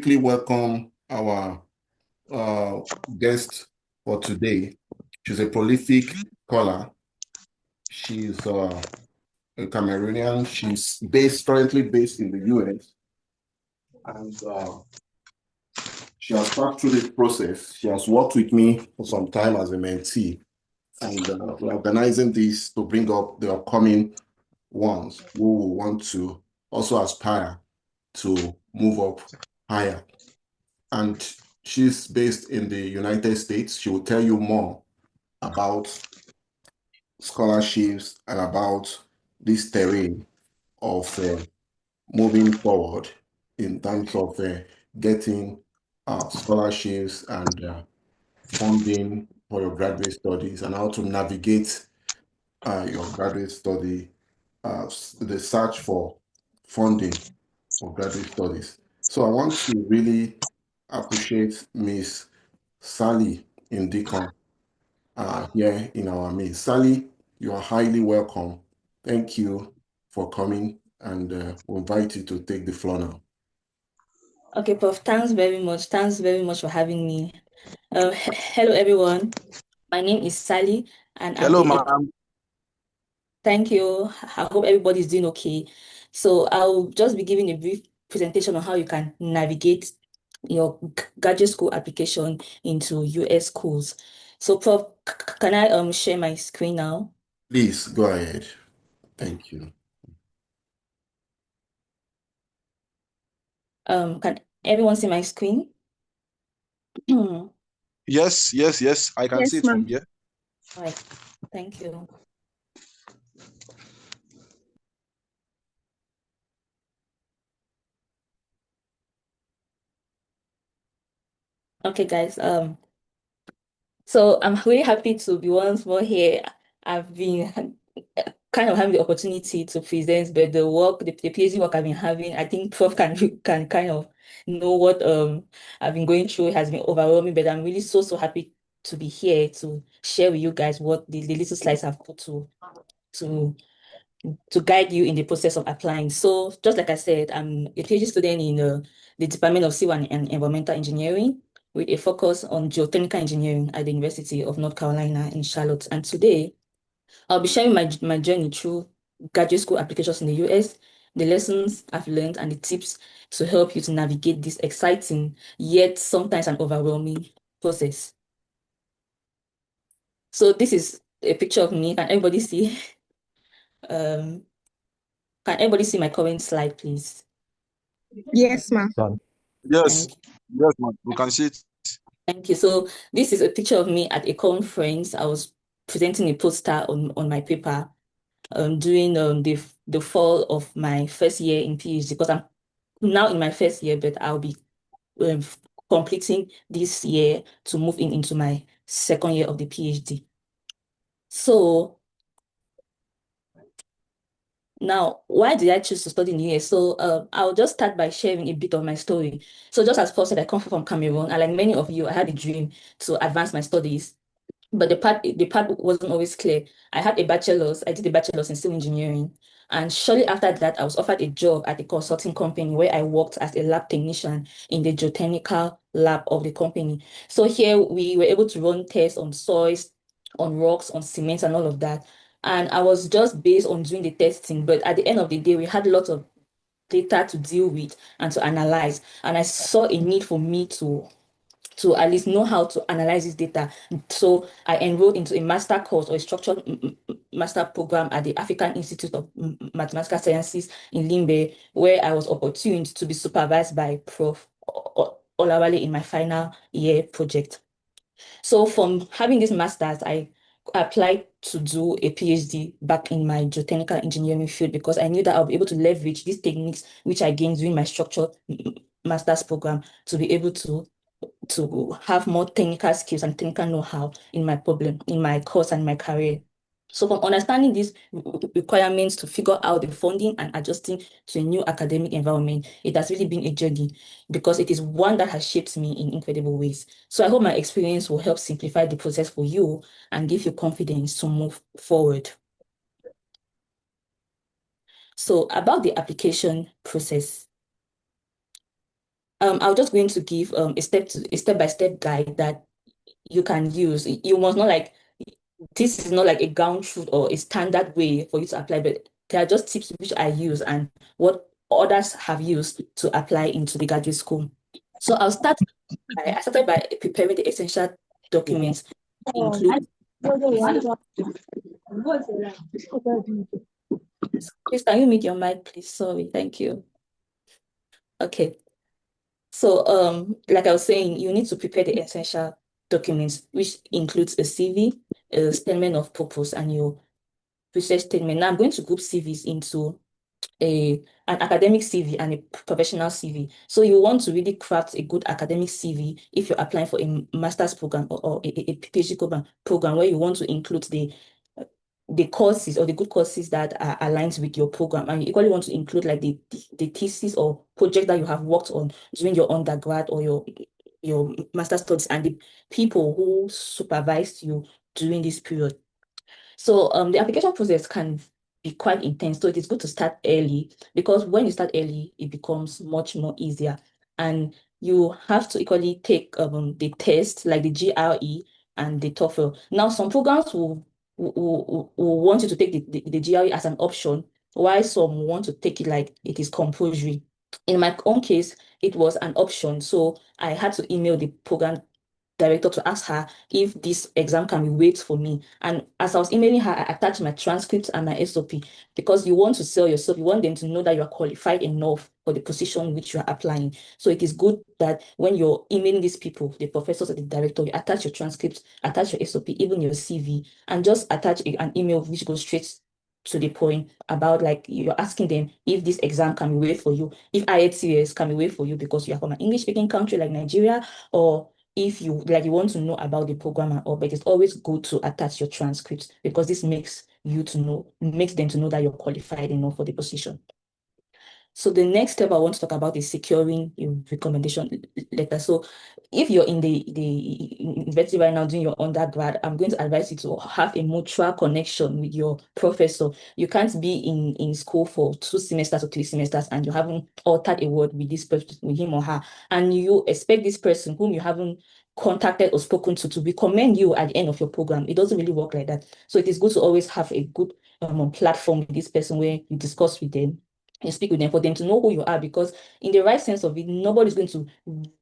quickly welcome our guest for today. She's a prolific scholar. She's a Cameroonian. She's currently based in the US. And she has passed through this process. She has worked with me for some time as a mentee. And we're organizing this to bring up the upcoming ones who will want to also aspire to move up higher. And she's based in the United States. She will tell you more about scholarships and about this terrain of moving forward in terms of getting scholarships and funding for your graduate studies and how to navigate your graduate study, the search for funding for graduate studies. So I want to really appreciate Miss Sally Ndikum here in our midst. Sally, you are highly welcome. Thank you for coming, and we'll invite you to take the floor now. Okay, Prof, thanks very much. Thanks very much for having me. Hello, everyone. My name is Sally, and Hello, ma'am. Thank you. I hope everybody's doing okay. So I'll just be giving a brief presentation on how you can navigate your graduate school application into US schools. So, Prof, can I share my screen now? Please go ahead. Thank you. Can everyone see my screen? Yes, I can see it from here. All right, thank you. Okay, guys. So I'm really happy to be once more here. I've been kind of having the opportunity to present, but the PhD work I've been having, I think Prof can kind of know what I've been going through. It has been overwhelming, but I'm really so happy to be here to share with you guys what the little slides I've put to guide you in the process of applying. So just like I said, I'm a PhD student in the Department of Civil and Environmental Engineering with a focus on geotechnical engineering at the University of North Carolina in Charlotte. And today, I'll be sharing my journey through graduate school applications in the US, the lessons I've learned, and the tips to help you to navigate this exciting, yet sometimes an overwhelming process. So this is a picture of me. Can everybody see? Can everybody see my current slide, please? Yes, ma'am. Yes, ma'am. We can see it. Thank you. So this is a picture of me at a conference. I was presenting a poster on my paper during the fall of my first year in PhD, because I'm now in my first year, but I'll be completing this year to move into my second year of the PhD. So now, why did I choose to study in the US? So I'll just start by sharing a bit of my story. So just as Paul said, I come from Cameroon, and like many of you, I had a dream to advance my studies. But the path wasn't always clear. I did a bachelor's in civil engineering. And shortly after that, I was offered a job at a consulting company where I worked as a lab technician in the geotechnical lab of the company. So here we were able to run tests on soils, on rocks, on cement, and all of that. And I was just based on doing the testing. But at the end of the day, we had lots of data to deal with and to analyze. And I saw a need for me to at least know how to analyze this data. So I enrolled into a master course or a structured master program at the African Institute of Mathematical Sciences in Limbe, where I was opportune to be supervised by Prof. Olawale in my final year project. So from having this master's, I applied to do a PhD back in my geotechnical engineering field because I knew that I'll be able to leverage these techniques which I gained during my structured master's program to be able to have more technical skills and technical know-how in my course and my career. So from understanding these requirements to figure out the funding and adjusting to a new academic environment, it has really been a journey because it is one that has shaped me in incredible ways. So I hope my experience will help simplify the process for you and give you confidence to move forward. So about the application process. I'm just going to give a step-by-step guide that you can use. You must not like this is not like a ground truth or a standard way for you to apply, but there are just tips which I use and what others have used to apply into the graduate school. So I started by preparing the essential documents, include. Please, can you mute your mic, please? Sorry, thank you. Okay. So, like I was saying, you need to prepare the essential documents, which includes a CV, a statement of purpose, and your research statement. Now, I'm going to group CVs into an academic CV and a professional CV. So you want to really craft a good academic CV if you're applying for a master's program or a PhD program where you want to include the courses or the good courses that are aligned with your program, and you equally want to include like the thesis or project that you have worked on during your undergrad or your master's studies and the people who supervised you during this period. So the application process can be quite intense. So it is good to start early because when you start early, it becomes much more easier. And you have to equally take the test like the GRE and the TOEFL. Now, some programs will want you to take the GRE as an option, while some want to take it like it is compulsory. In my own case, it was an option. So I had to email the program director to ask her if this exam can be waived for me. And as I was emailing her, I attached my transcript and my SOP because you want to sell yourself. You want them to know that you are qualified enough for the position which you are applying. So it is good that when you're emailing these people, the professors or the director, you attach your transcript, attach your SOP, even your CV, and just attach an email which goes straight to the point about like you're asking them if this exam can be waived for you, if IELTS can be waived for you because you are from an English speaking country like Nigeria, or if you want to know about the program and all, but it's always good to attach your transcripts because this makes them to know that you're qualified enough for the position. So the next step I want to talk about is securing your recommendation letter. So if you're in the university right now doing your undergrad, I'm going to advise you to have a mutual connection with your professor. You can't be in school for 2 semesters or 3 semesters and you haven't uttered a word with this person, with him or her, and you expect this person whom you haven't contacted or spoken to recommend you at the end of your program. It doesn't really work like that. So it is good to always have a good platform with this person where you discuss with them, you speak with them for them to know who you are, because in the right sense of it, nobody's going to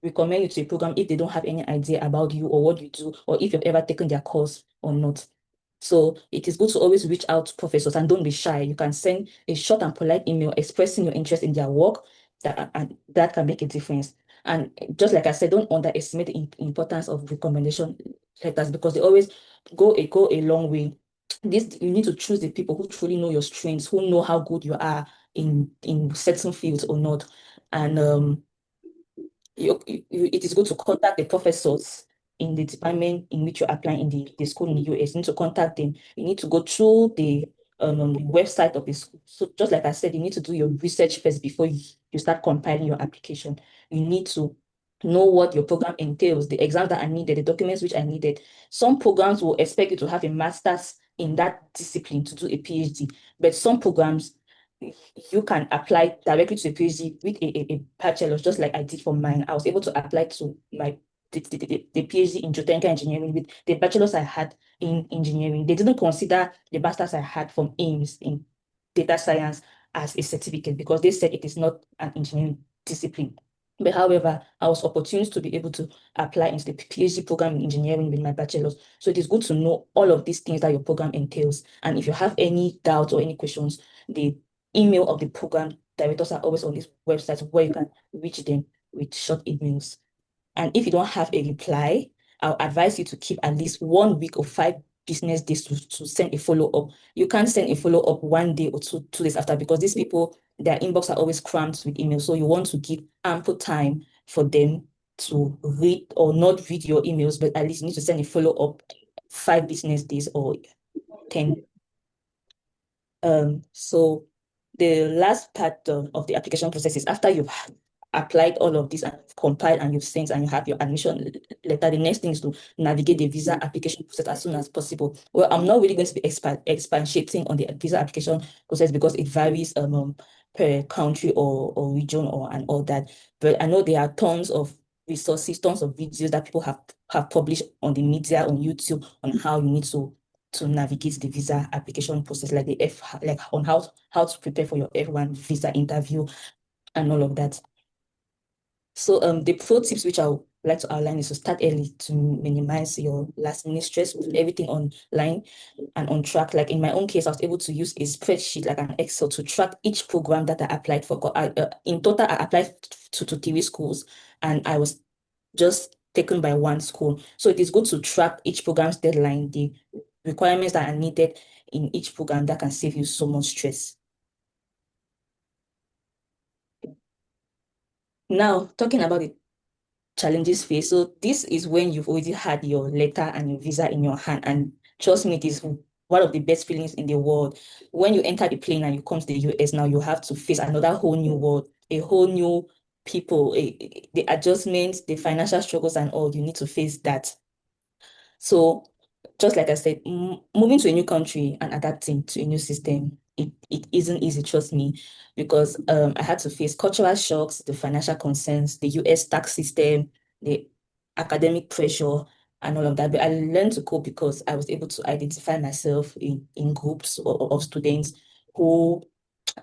recommend you to a program if they don't have any idea about you or what you do, or if you've ever taken their course or not. So it is good to always reach out to professors and don't be shy. You can send a short and polite email expressing your interest in their work, and that can make a difference. And just like I said, don't underestimate the importance of recommendation letters because they always go a long way. You need to choose the people who truly know your strengths, who know how good you are in certain fields or not. And it is good to contact the professors in the department in which you're applying in the school in the US. You need to contact them. You need to go through the website of the school. So just like I said, you need to do your research first before you start compiling your application. You need to know what your program entails, the exams that are needed, the documents which are needed. Some programs will expect you to have a master's in that discipline to do a PhD, but some programs you can apply directly to a PhD with a bachelor's, just like I did for mine. I was able to apply to the PhD in geotechnical engineering with the bachelor's I had in engineering. They didn't consider the master's I had from AIMS in data science as a certificate because they said it is not an engineering discipline. But however, I was opportune to be able to apply into the PhD program in engineering with my bachelor's. So it is good to know all of these things that your program entails. And if you have any doubts or any questions, the email of the program directors are always on this website where you can reach them with short emails. And if you don't have a reply, I'll advise you to keep at least 1 week or 5 business days to send a follow-up. You can't send a follow-up 1 day or 2 days after because these people, their inbox are always crammed with emails. So you want to give ample time for them to read or not read your emails, but at least you need to send a follow-up 5 business days or 10. So the last part of the application process is after you've applied all of this and compiled and you've sent and you have your admission letter, the next thing is to navigate the visa application process as soon as possible. Well, I'm not really going to be expatiating on the visa application process because it varies per country or region and all that. But I know there are tons of resources, tons of videos that people have published on the media, on YouTube, on how you need to navigate the visa application process, like like on how to prepare for your F1 visa interview and all of that. So the pro tips which I would like to outline is to start early to minimize your last minute stress with everything online and on track. Like in my own case, I was able to use a spreadsheet like an Excel to track each program that I applied for. In total, I applied to 3 schools, and I was just taken by 1 school. So it is good to track each program's deadline, the requirements that are needed in each program that can save you so much stress. Now, talking about the challenges faced. So this is when you've already had your letter and your visa in your hand. And trust me, it is one of the best feelings in the world. When you enter the plane and you come to the US, now you have to face another whole new world, a whole new people, the adjustments, the financial struggles and all. You need to face that. So just like I said, moving to a new country and adapting to a new system, it isn't easy, trust me, because I had to face cultural shocks, the financial concerns, the US tax system, the academic pressure, and all of that. But I learned to cope because I was able to identify myself in groups of students who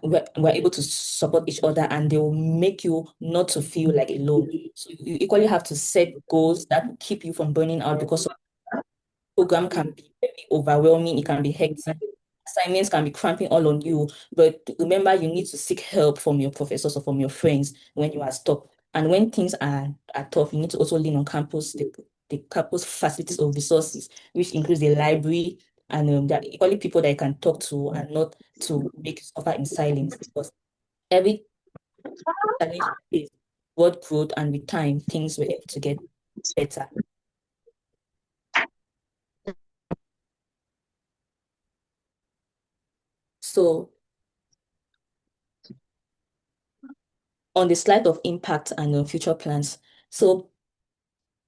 were able to support each other, and they will make you not to feel like alone. So you equally have to set goals that will keep you from burning out, because program can be very overwhelming, it can be hectic. Assignments can be cramping all on you, but remember, you need to seek help from your professors or from your friends when you are stuck. And when things are tough, you need to also lean on the campus facilities or resources, which includes the library, and there are equally people that you can talk to and not to make you suffer in silence, because every challenge is what growth, and with time, things were able to get better. So on the slide of impact and future plans. So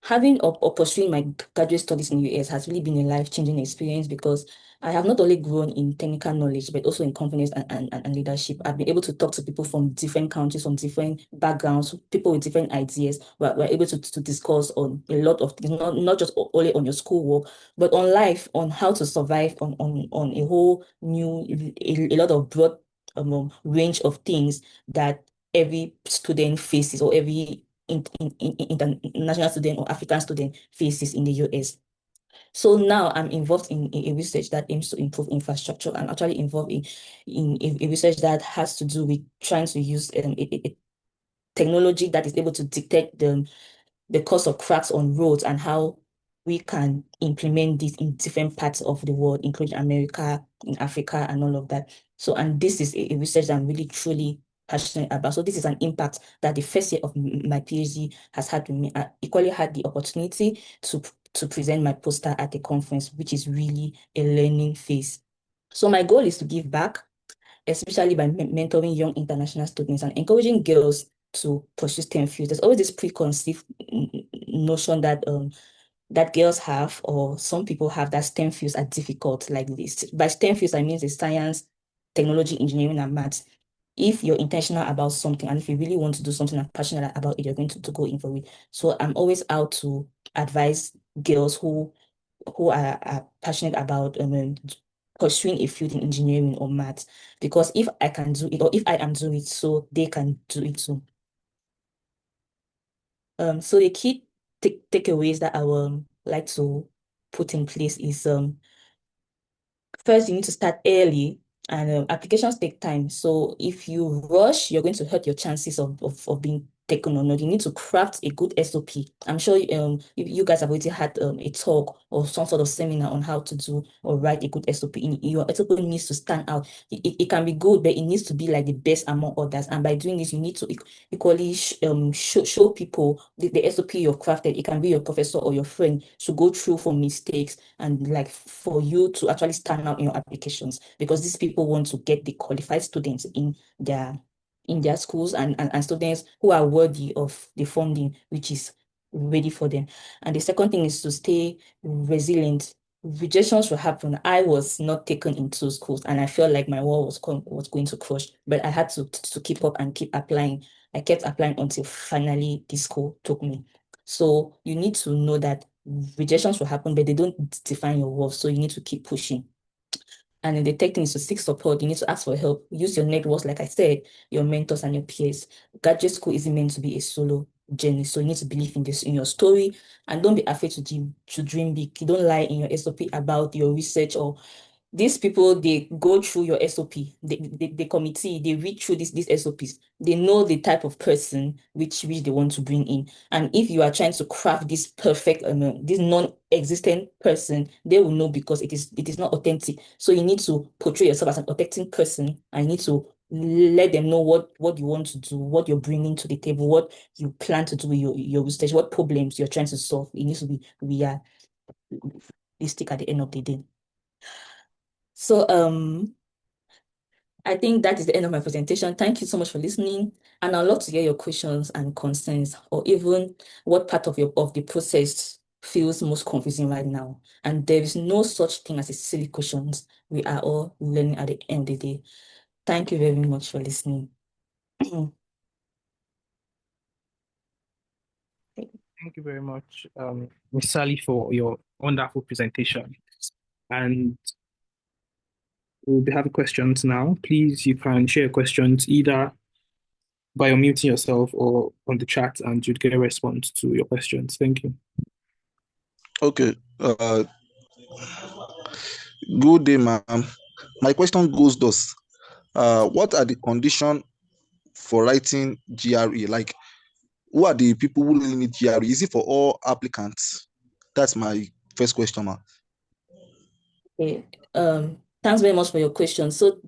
having or pursuing my graduate studies in the US has really been a life-changing experience, because I have not only grown in technical knowledge, but also in confidence and leadership. I've been able to talk to people from different countries, from different backgrounds, people with different ideas. We're able to discuss on a lot of things, not just only on your schoolwork, but on life, on how to survive on a whole new, a lot of broad range of things that every student faces, or every international student or African student faces in the US. So now I'm involved in a research that aims to improve infrastructure. I'm actually involved in a research that has to do with trying to use a technology that is able to detect the cause of cracks on roads, and how we can implement this in different parts of the world, including America, in Africa, and all of that. So, and this is a research that I'm really truly passionate about. So this is an impact that the first year of my PhD has had with me. I equally had the opportunity to present my poster at the conference, which is really a learning phase. So my goal is to give back, especially by mentoring young international students and encouraging girls to pursue STEM fields. There's always this preconceived notion that girls have, or some people have, that STEM fields are difficult like this. By STEM fields, I mean the science, technology, engineering, and maths. If you're intentional about something, and if you really want to do something and passionate about it, you're going to go in for it. So I'm always out to advise girls who are passionate about pursuing a field in engineering or maths, because if I can do it, or if I am doing it, so they can do it too. So the key takeaways that I will like to put in place is first, you need to start early, and applications take time. So if you rush, you're going to hurt your chances of being taken on. You need to craft a good SOP. I'm sure you guys have already had a talk or some sort of seminar on how to do or write a good SOP. Your SOP needs to stand out. It can be good, but it needs to be like the best among others. And by doing this, you need to equally show people the SOP you've crafted. It can be your professor or your friend to go through for mistakes, and like for you to actually stand out in your applications, because these people want to get the qualified students in their schools, and students who are worthy of the funding, which is ready for them. And the second thing is to stay resilient. rejections will happen. I was not taken into schools, and I felt like my wall was going to crush. But I had to keep up and keep applying. I kept applying until finally this school took me. So you need to know that rejections will happen, but they don't define your worth. So you need to keep pushing. And then the third thing is to seek support. You need to ask for help. Use your networks, like I said, your mentors and your peers. Graduate school isn't meant to be a solo journey. So you need to believe in this in your story, and don't be afraid to dream big. You don't lie in your SOP about your research, or these people, they go through your SOP, the committee, they read through these SOPs. They know the type of person which they want to bring in. And if you are trying to craft this perfect, this non-existent person, they will know because it is not authentic. So you need to portray yourself as an authentic person, and you need to let them know what you want to do, what you're bringing to the table, what you plan to do with your research, what problems you're trying to solve. It needs to be realistic at the end of the day. So I think that is the end of my presentation. Thank you so much for listening. And I'd love to hear your questions and concerns, or even what part of the process feels most confusing right now. And there is no such thing as a silly questions. We are all learning at the end of the day. Thank you very much for listening. Thank you very much, Ms. Sally, for your wonderful presentation. And we'll be having questions now. Please, you can share questions either by unmuting yourself or on the chat, and you'd get a response to your questions. Thank you. Okay. Good day, ma'am. My question goes thus. What are the conditions for writing GRE? Like, who are the people who really need GRE? Is it for all applicants? That's my first question, ma'am. Okay. Thanks very much for your question. So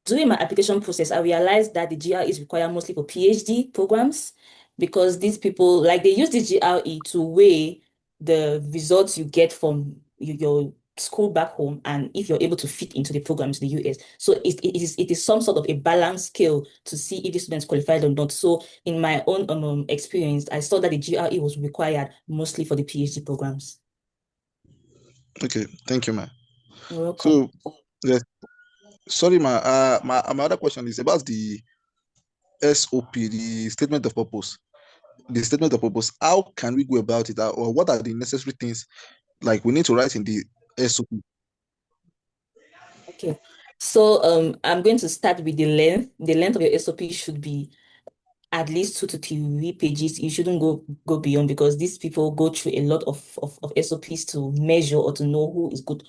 during my application process, I realized that the GRE is required mostly for PhD programs, because these people, like, they use the GRE to weigh the results you get from your school back home, and if you're able to fit into the programs in the US. So it is some sort of a balance scale to see if the students qualified or not. So in my own experience, I saw that the GRE was required mostly for the PhD programs. Okay, thank you, ma'am. You're welcome. So, yes, sorry, ma'am. My other question is about the SOP, the statement of purpose. The statement of purpose. How can we go about it, or what are the necessary things like we need to write in the SOP? Okay. So I'm going to start with the length. The length of your SOP should be at least 2 to 3 pages. You shouldn't go beyond, because these people go through a lot of SOPs to measure or to know who is good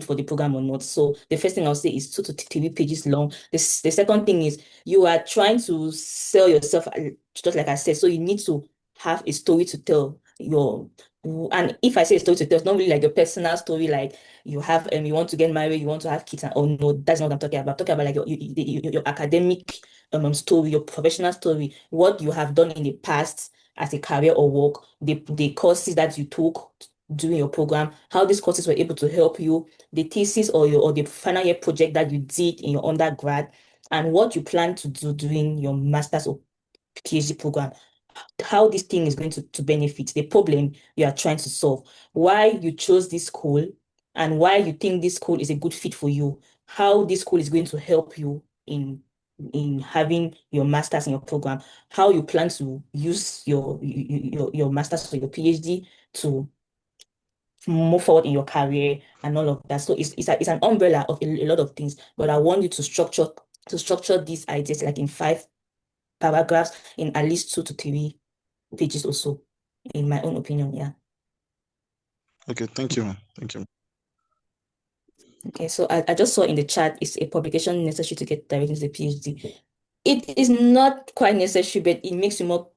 for the program or not. So the first thing I'll say is 2 to 3 pages long. The second thing is you are trying to sell yourself, just like I said. So you need to have a story to tell. And if I say a story to tell, it's not really like your personal story, like you have you want to get married, you want to have kids, and oh no, that's not what I'm talking about. I'm talking about like your academic story, your professional story, what you have done in the past as a career or work, the courses that you took during your program, how these courses were able to help you, the thesis or the final year project that you did in your undergrad, and what you plan to do during your master's or PhD program, how this thing is going to benefit the problem you are trying to solve, why you chose this school, and why you think this school is a good fit for you, how this school is going to help you in having your master's in your program, how you plan to use your master's or your PhD to move forward in your career and all of that. So it's an umbrella of a lot of things, but I want you to structure these ideas like in 5 paragraphs, in at least 2 to 3 pages or so, in my own opinion. Yeah. Okay, thank you, ma'am. Thank you. Okay, so I just saw in the chat, is a publication necessary to get directly to the PhD? It is not quite necessary, but it makes you more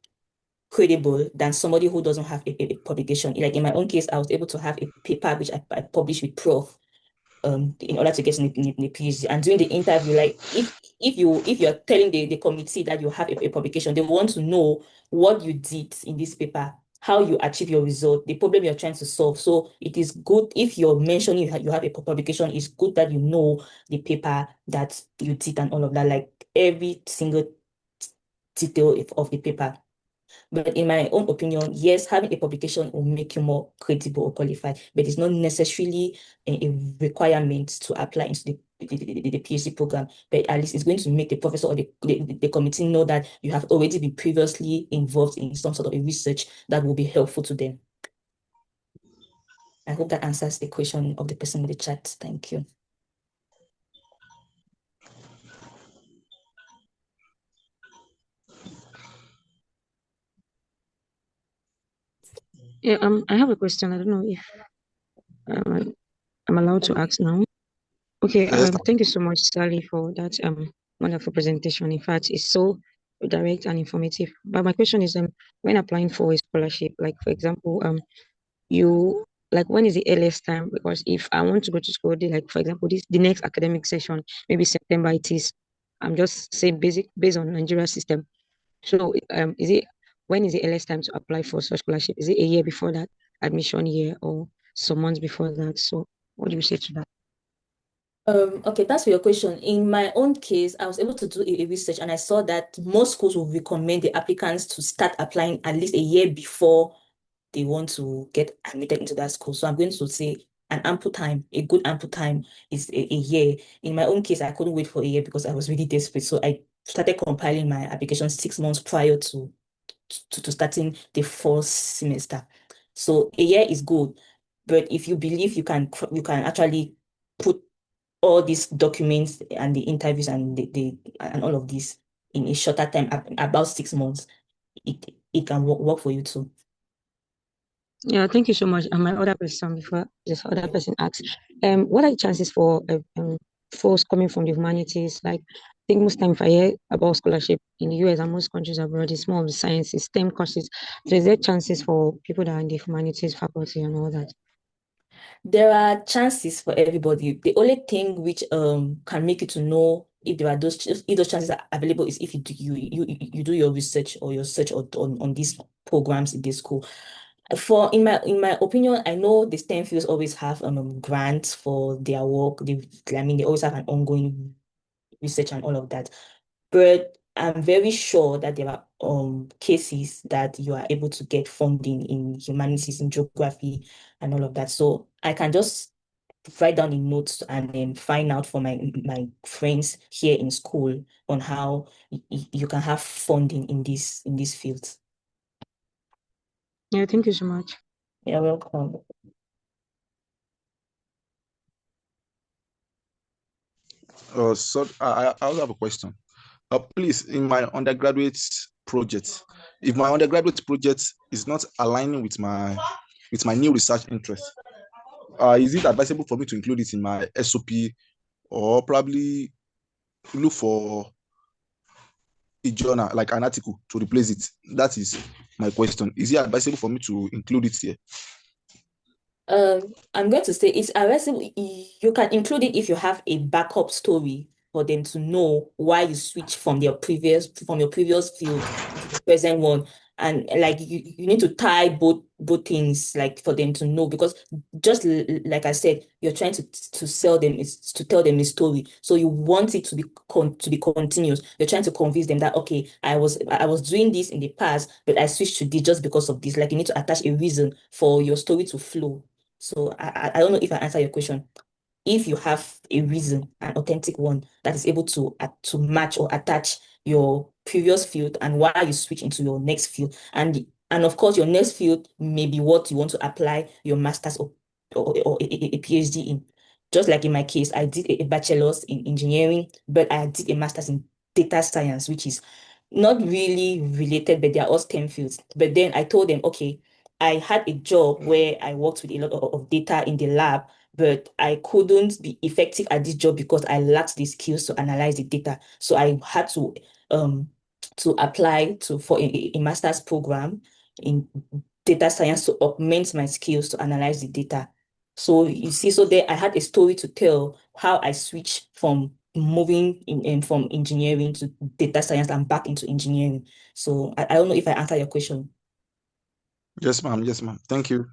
credible than somebody who doesn't have a publication. Like in my own case, I was able to have a paper which I published with Prof. In order to get in the PhD. And during the interview, like if you're telling the committee that you have a publication, they want to know what you did in this paper, how you achieve your result, the problem you're trying to solve. So it is good if you're mentioning you have a publication, it's good that you know the paper that you did and all of that, like every single detail of the paper. But in my own opinion, yes, having a publication will make you more credible or qualified, but it's not necessarily a requirement to apply into the PhD program. But at least it's going to make the professor or the committee know that you have already been previously involved in some sort of a research that will be helpful to them. I hope that answers the question of the person in the chat. Thank you. Yeah, I have a question. I don't know if I'm allowed to ask now. Okay, Yes. thank you so much, Sally, for that wonderful presentation. In fact, it's so direct and informative. But my question is, when applying for a scholarship, like for example, you like when is the earliest time? Because if I want to go to school, like for example, the next academic session, maybe September it is. I'm just saying based on Nigeria system. So is it when is the earliest time to apply for such scholarship? Is it a year before that admission year or some months before that? So what do you say to that? Okay, that's for your question. In my own case, I was able to do a research and I saw that most schools will recommend the applicants to start applying at least a year before they want to get admitted into that school. So I'm going to say an ample time, a good ample time is a year. In my own case, I couldn't wait for a year because I was really desperate. So I started compiling my application 6 months prior to starting the first semester. So a year is good, but if you believe you can actually put all these documents and the interviews and and all of this in a shorter time, about 6 months, it can work for you too. Yeah, thank you so much. And my other question before this other person asks, what are the chances for folks coming from the humanities? Like, I think most time if I hear about scholarship in the US and most countries abroad, it's more of the sciences, STEM courses. So is there chances for people that are in the humanities faculty and all that? There are chances for everybody. The only thing which can make you to know if there are those chances are available is if you do your research or your search on these programs in this school. In my opinion, I know the STEM fields always have grants for their work. They always have an ongoing research and all of that. But I'm very sure that there are cases that you are able to get funding in humanities, in geography, and all of that. So I can just write down the notes and then find out from my friends here in school on how you can have funding in these fields. Yeah, thank you so much. You're welcome. So I also have a question. Please, in my undergraduate project, if my undergraduate project is not aligning with my new research interest, is it advisable for me to include it in my SOP or probably look for a journal, like an article, to replace it? That is my question. Is it advisable for me to include it here? I'm going to say it's advisable. You can include it if you have a backup story for them to know why you switch from your previous field to the present one. And like you need to tie both things like for them to know, because just like I said, you're trying to sell them is to tell them a story. So you want it to be continuous. You're trying to convince them that okay, I was doing this in the past, but I switched to this just because of this. Like you need to attach a reason for your story to flow. So I don't know if I answer your question. If you have a reason, an authentic one that is able to match or attach your previous field and why you switch into your next field, and of course your next field may be what you want to apply your master's or a PhD in. Just like in my case, I did a bachelor's in engineering, but I did a master's in data science, which is not really related, but they are all STEM fields. But then I told them, okay, I had a job where I worked with a lot of data in the lab, but I couldn't be effective at this job because I lacked the skills to analyze the data. So I had to apply for a master's program in data science to augment my skills to analyze the data. So you see, so there I had a story to tell how I switched from moving from engineering to data science and back into engineering. So I don't know if I answer your question. Yes, ma'am. Yes, ma'am. Thank you.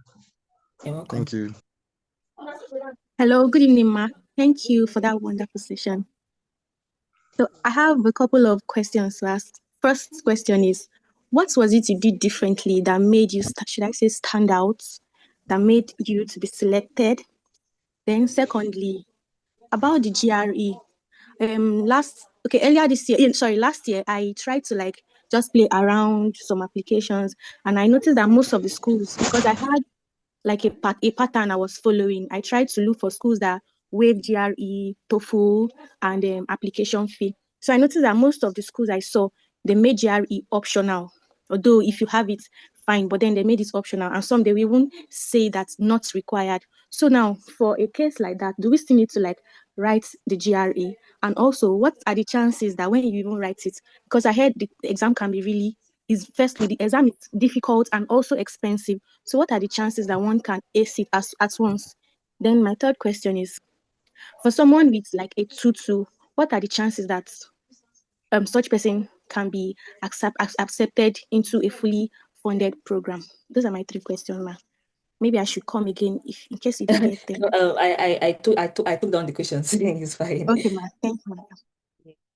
You're welcome. Thank you. Hello, good evening, Ma. Thank you for that wonderful session. So I have a couple of questions to ask. First question is, what was it you did differently that made you, should I say, stand out, that made you to be selected? Then secondly, about the GRE, last year, I tried to like just play around some applications, and I noticed that most of the schools, because I had like a pattern I was following, I tried to look for schools that waive GRE, TOEFL, and application fee. So I noticed that most of the schools I saw, they made GRE optional. Although if you have it, fine, but then they made it optional, and some they will even say that's not required. So now, for a case like that, do we still need to like write the GRE? And also, what are the chances that when you even write it, because I heard the exam can be really, is firstly the exam is difficult and also expensive. So what are the chances that one can ace it at once? Then my third question is, for someone with like a 2-2, what are the chances that such person can be accepted into a fully funded program? Those are my three questions, ma. Maybe I should come again if in case you didn't get them. No, I took down the questions. It's fine. Okay, ma. Thank you,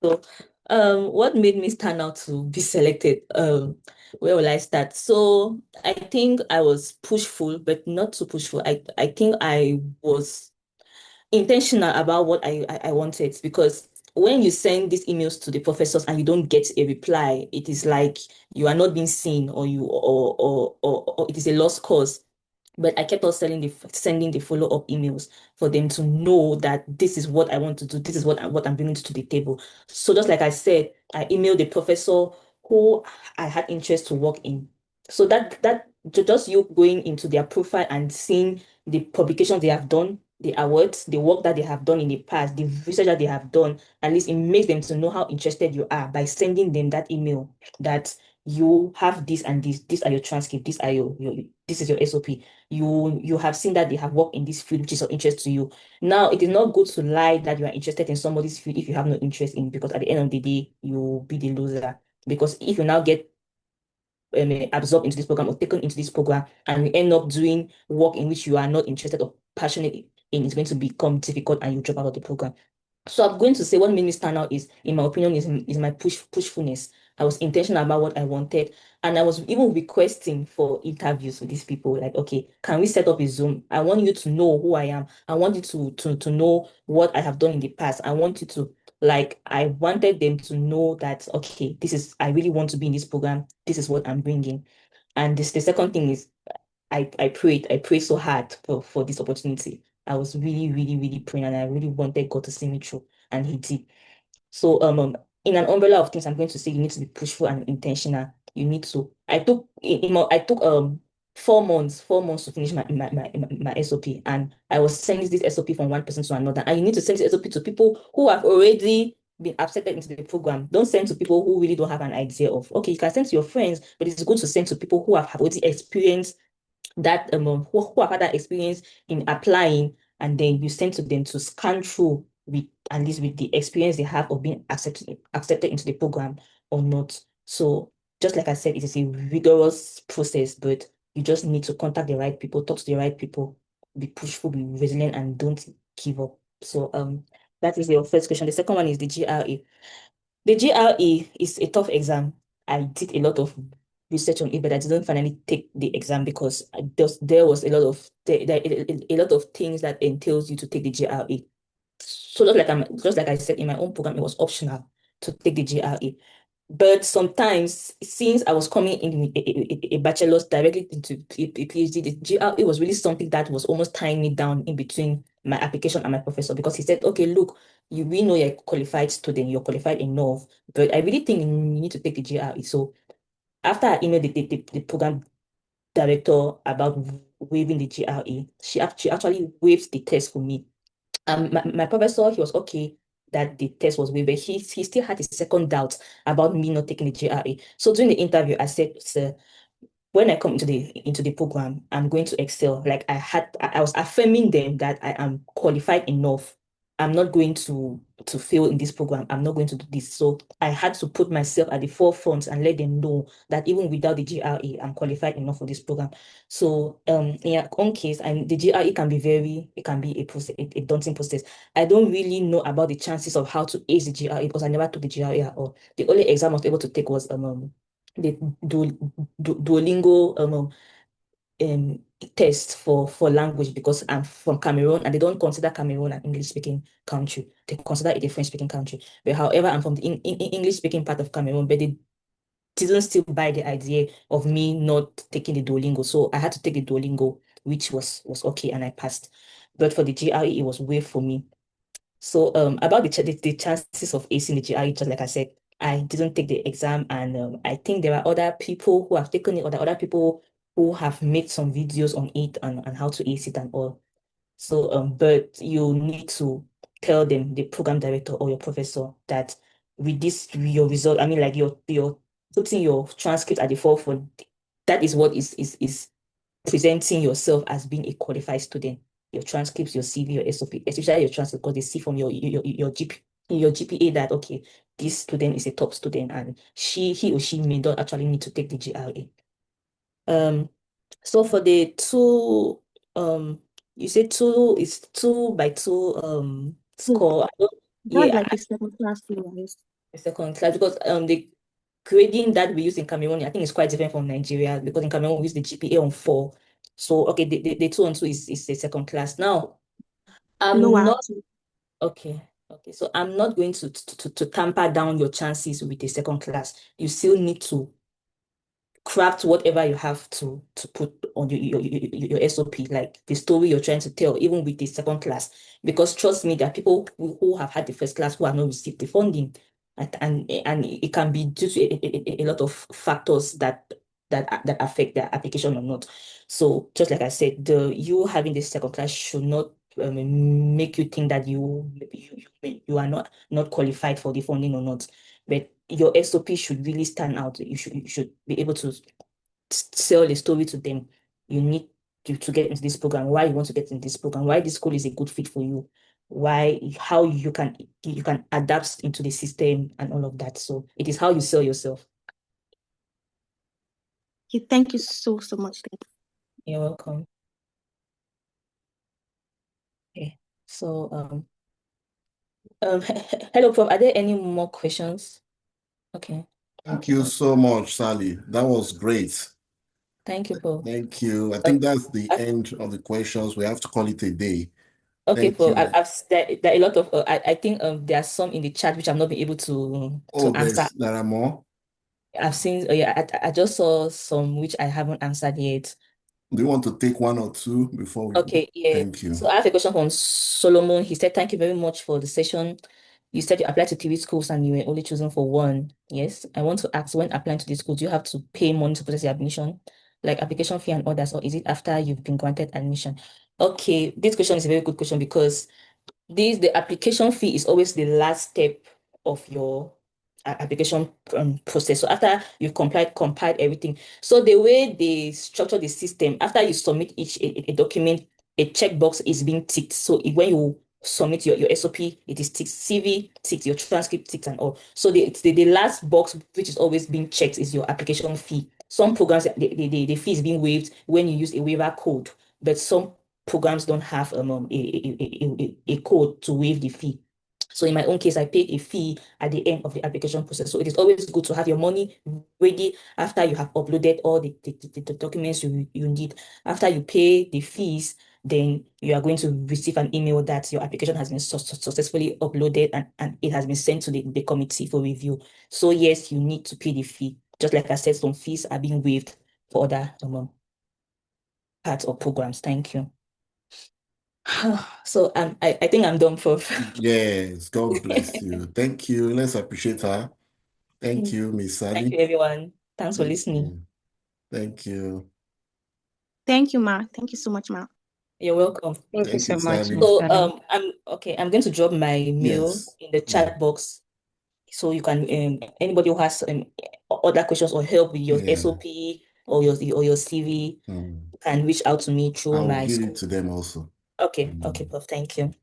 madam. So, what made me stand out to be selected? Where will I start? So, I think I was pushful, but not too pushful. I think I was intentional about what I wanted, because when you send these emails to the professors and you don't get a reply, it is like you are not being seen, or or it is a lost cause. But I kept on sending the follow-up emails for them to know that this is what I want to do. This is what I'm bringing to the table. So just like I said, I emailed the professor who I had interest to work in. So just you going into their profile and seeing the publications they have done, the awards, the work that they have done in the past, the research that they have done, at least it makes them to know how interested you are by sending them that email that you have this and this. These are your transcript. These are this is your SOP. You have seen that they have worked in this field, which is of interest to you. Now, it is not good to lie that you are interested in somebody's field if you have no interest in, because at the end of the day, you'll be the loser. Because if you now get absorbed into this program or taken into this program and you end up doing work in which you are not interested or passionate in, it's going to become difficult and you drop out of the program. So I'm going to say what made me stand out is, in my opinion, is my pushfulness. I was intentional about what I wanted, and I was even requesting for interviews with these people. Like, okay, can we set up a Zoom? I want you to know who I am. I want you to know what I have done in the past. I want you to, like, I wanted them to know that, okay, I really want to be in this program. This is what I'm bringing. And the second thing is, I prayed so hard for this opportunity. I was really, really, really praying, and I really wanted God to see me through, and He did. So, in an umbrella of things, I'm going to say you need to be pushful and intentional. You need to. I took 4 months to finish my SOP, and I was sending this SOP from one person to another. And you need to send this SOP to people who have already been accepted into the program. Don't send to people who really don't have an idea of. Okay, you can send to your friends, but it's good to send to people who have already experienced that, who have had that experience in applying, and then you send to them to scan through with, at least with the experience they have of being accepted into the program or not. So just like I said, it is a rigorous process, but you just need to contact the right people, talk to the right people, be pushful, be resilient, and don't give up. So that is your first question. The second one is the GRE. The GRE is a tough exam. I did a lot of research on it, but I didn't finally take the exam because there was a lot of things that entails you to take the GRE. So just like I said, in my own program, it was optional to take the GRE. But sometimes, since I was coming in with a bachelor's directly into a PhD, the GRE was really something that was almost tying me down in between my application and my professor, because he said, okay, look, we know you're a qualified student, you're qualified enough, but I really think you need to take the GRE. So after I emailed the program director about waiving the GRE, she actually waived the test for me. My professor, he was okay that the test was waived, but he still had a second doubt about me not taking the GRE. So during the interview, I said, sir, when I come into the program, I'm going to excel. Like I was affirming them that I am qualified enough. I'm not going to fail in this program. I'm not going to do this. So I had to put myself at the forefront and let them know that even without the GRE, I'm qualified enough for this program. So in your own case, the GRE can be a process, a daunting process. I don't really know about the chances of how to ace the GRE because I never took the GRE at all. The only exam I was able to take was the Duolingo um, test for language because I'm from Cameroon and they don't consider Cameroon an English speaking country. They consider it a French speaking country. But however, I'm from the English speaking part of Cameroon, but they didn't still buy the idea of me not taking the Duolingo. So I had to take the Duolingo, which was okay, and I passed. But for the GRE, it was way for me. So about the chances of acing the GRE, just like I said, I didn't take the exam, and I think there are other people who have taken it, or the other people who have made some videos on it and how to ace it and all. So but you need to tell them, the program director or your professor, that with this your result, I mean, like your putting your transcript at the forefront, that is what is presenting yourself as being a qualified student. Your transcripts, your CV, your SOP, especially your transcript, because they see from your GPA that okay, this student is a top student and he or she may not actually need to take the GRE. So for the two, you said two is 2 by 2 score. That's Yeah, like a second class yes. a second class, because the grading that we use in Cameroon, I think is quite different from Nigeria, because in Cameroon we use the GPA on 4. So okay, the 2 on 2 is a second class. Now, No, I'm I not have to. okay. Okay, so I'm not going to tamper down your chances with a second class. You still need to craft whatever you have to put on your SOP, like the story you're trying to tell, even with the second class. Because trust me, there are people who have had the first class who have not received the funding. And it can be due to a lot of factors that affect their application or not. So just like I said, you having the second class should not make you think that you are not qualified for the funding or not. But your SOP should really stand out. You should be able to sell the story to them. You need to get into this program, why you want to get into this program, why this school is a good fit for you, why, how you can adapt into the system and all of that. So it is how you sell yourself. Okay, thank you so much. You're welcome. Okay. So hello, Prof. Are there any more questions? Okay. Thank you so much, Sally. That was great. Thank you, Prof. Thank you. I think that's the end of the questions. We have to call it a day. Okay, Thank Prof. you. There are a lot of I think there are some in the chat which I've not been able to Oh, answer. there are more. I've seen, yeah, I just saw some which I haven't answered yet. Do you want to take one or two before we? Okay, yeah. Thank you. So I have a question from Solomon. He said, "Thank you very much for the session. You said you applied to TV schools and you were only chosen for one. Yes. I want to ask, when applying to this school, do you have to pay money to process your admission, like application fee and others, or is it after you've been granted admission?" Okay, this question is a very good question, because the application fee is always the last step of your application process. So after you've compiled everything. So the way they structure the system, after you submit each a document, a checkbox is being ticked. So when you submit your SOP, it is ticked, CV ticked, your transcript ticked, and all. So the last box which is always being checked is your application fee. Some programs, the fee is being waived when you use a waiver code, but some programs don't have a code to waive the fee. So in my own case, I paid a fee at the end of the application process. So it is always good to have your money ready after you have uploaded all the documents you need. After you pay the fees, then you are going to receive an email that your application has been successfully uploaded and it has been sent to the committee for review. So yes, you need to pay the fee. Just like I said, some fees are being waived for other parts or programs. Thank you. So I think I'm done, Prof. Yes, God bless you. Thank you. Let's appreciate her. Thank you, Miss Thank Sally. you, everyone. Thanks for Thank listening. you. Thank you. Thank you, Ma. Thank you so much, Ma. You're welcome. Thank you Thank so you, much, Sally. Miss So Sally. I'm going to drop my mail Yes. in the chat box, so you can anybody who has other questions or help with your Yeah. SOP or your CV can reach out to me I through will my give school. it to them also. Okay, Prof. Thank you.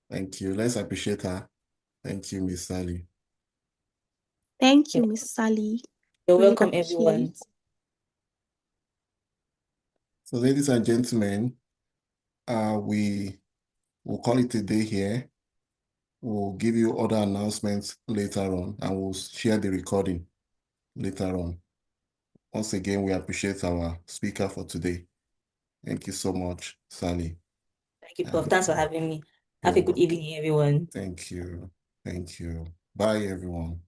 Thank you. Let's appreciate her. Thank you, Miss Sally. Thank you, Miss Sally. You're Really welcome, appreciate everyone. it. So, ladies and gentlemen, we will call it a day here. We'll give you other announcements later on and we'll share the recording. later on. Once again, we appreciate our speaker for today. Thank you so much, Sally. Thank you, Prof. Thanks for having me. Have You're a good welcome. evening, everyone. Thank you. Thank you. Bye, everyone.